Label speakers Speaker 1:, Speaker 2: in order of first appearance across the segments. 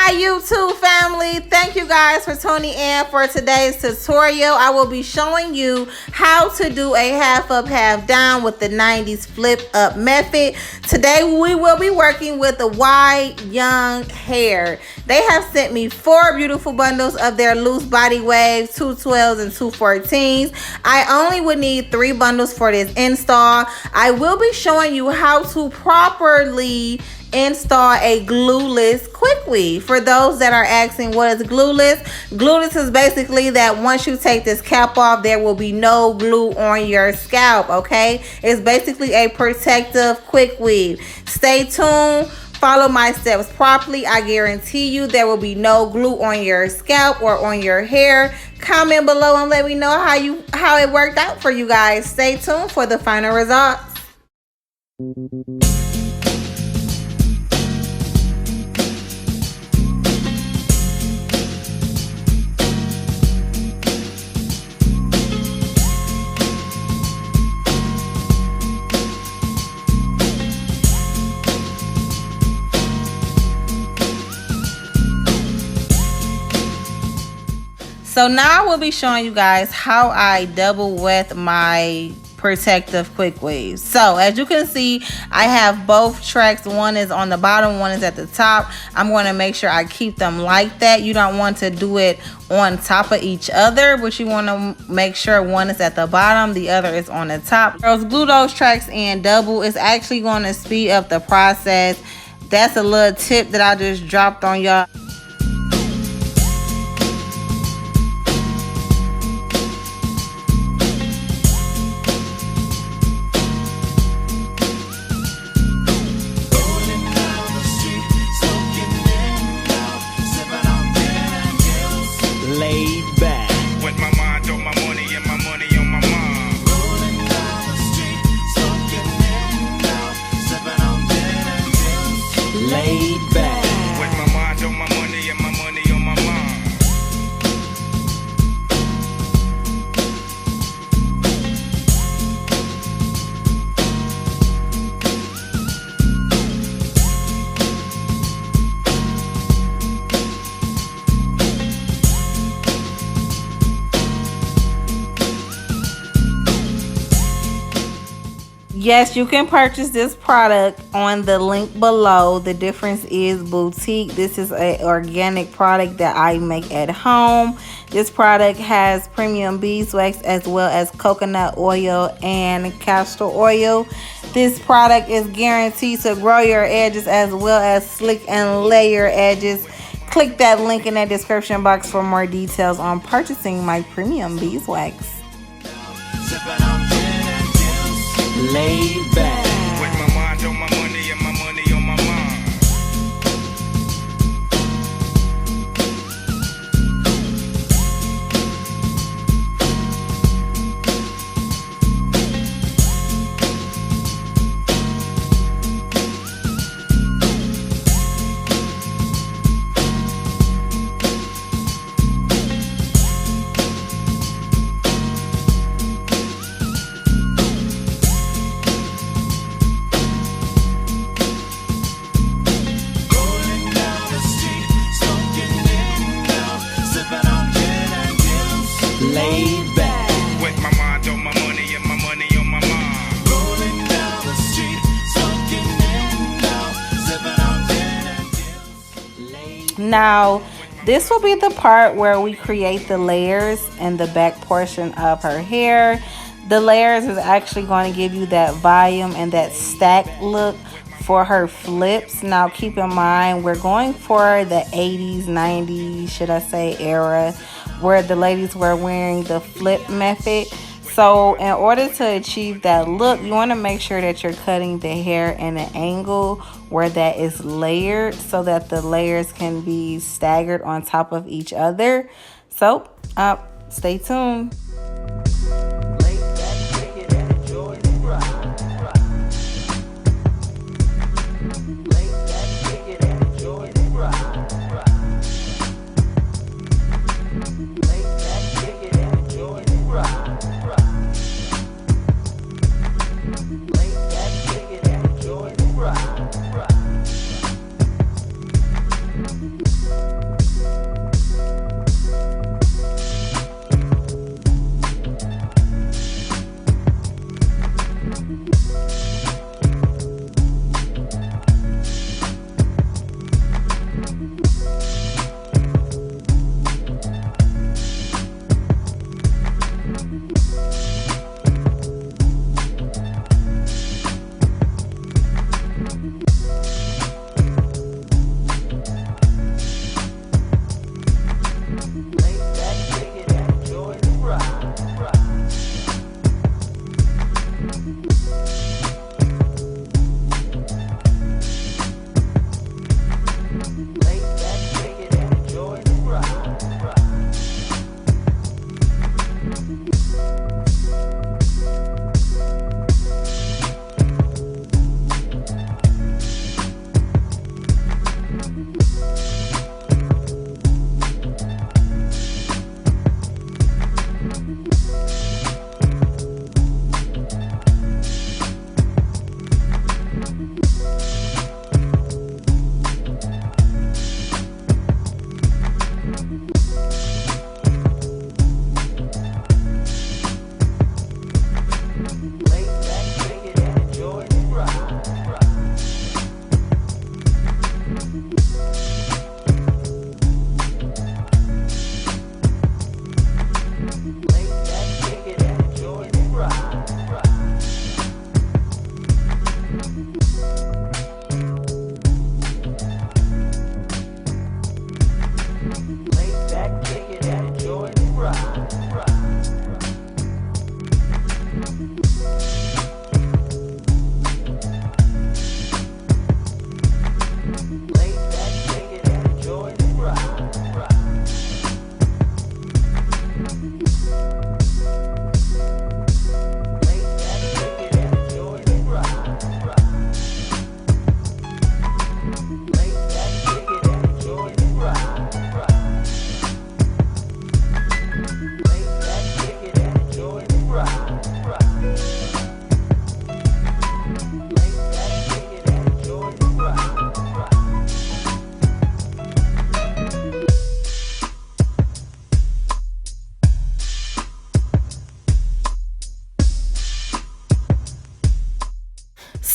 Speaker 1: my YouTube family, thank you guys for tuning in for today's tutorial. I will be showing you how to do a half up, half down with the 90s flip up method. Today we will be working with the Yyonghair. They have sent me 4 beautiful bundles of their loose body waves, 212s and 214s. I only would need 3 bundles for this install. I will be showing you how to properly install a glueless quick weave. For those that are asking what is glueless, glueless is basically that once you take this cap off, there will be no glue on your scalp. Okay, it's basically a protective quick weave. Stay tuned, follow my steps properly. I guarantee you there will be no glue on your scalp or on your hair. Comment below and let me know how it worked out for you guys. Stay tuned for the final results. So now I will be showing you guys how I double wet my protective quick waves. So as you can see, I have both tracks. One is on the bottom, one is at the top. I'm going to make sure I keep them like that. You don't want to do it on top of each other, but you want to make sure one is at the bottom, the other is on the top. Girls, glue those tracks in double. It's actually going to speed up the process. That's a little tip that I just dropped on y'all.
Speaker 2: Laid back with my mind on my money and my money on my mind. Rolling down the street, smoking in now, sipping on gin and juice. Laid back with my mind on my money and my money on my mind.
Speaker 1: Yes, you can purchase this product on the link below. The difference is boutique. This is an organic product that I make at home. This product has premium beeswax as well as coconut oil and castor oil. This product is guaranteed to grow your edges as well as slick and layer edges. Click that link in that description box for more details on purchasing my premium beeswax.
Speaker 2: Laid back with my mind on my money and my money on my mind. Laid back with my mind on my money and my money on my mind. Rolling down the street, smoking in now, sipping on gin and juice.
Speaker 1: Now, this will be the part where we create the layers in the back portion of her hair. The layers is actually going to give you that volume and that stack look for her flips. Now keep in mind, we're going for the 80s, 90s, should I say, era, where the ladies were wearing the flip method. So in order to achieve that look, you want to make sure that you're cutting the hair in an angle where that is layered so that the layers can be staggered on top of each other. So stay tuned.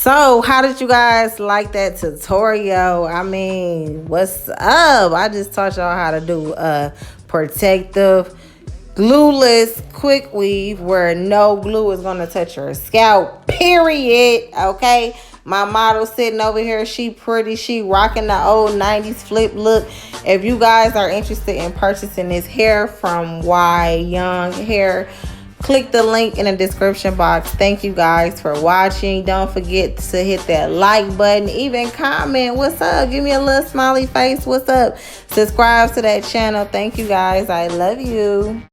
Speaker 1: So how did you guys like that tutorial? I mean, what's up? I just taught y'all how to do a protective glueless quick weave where no glue is going to touch your scalp, period. Okay, my model sitting over here, she pretty, she rocking the old 90s flip look. If you guys are interested in purchasing this hair from Yyonghair, click the link in the description box. Thank you guys for watching. Don't forget to hit that like button. Even comment what's up. Give me a little smiley face. What's up? Subscribe to that channel. Thank you guys. I love you.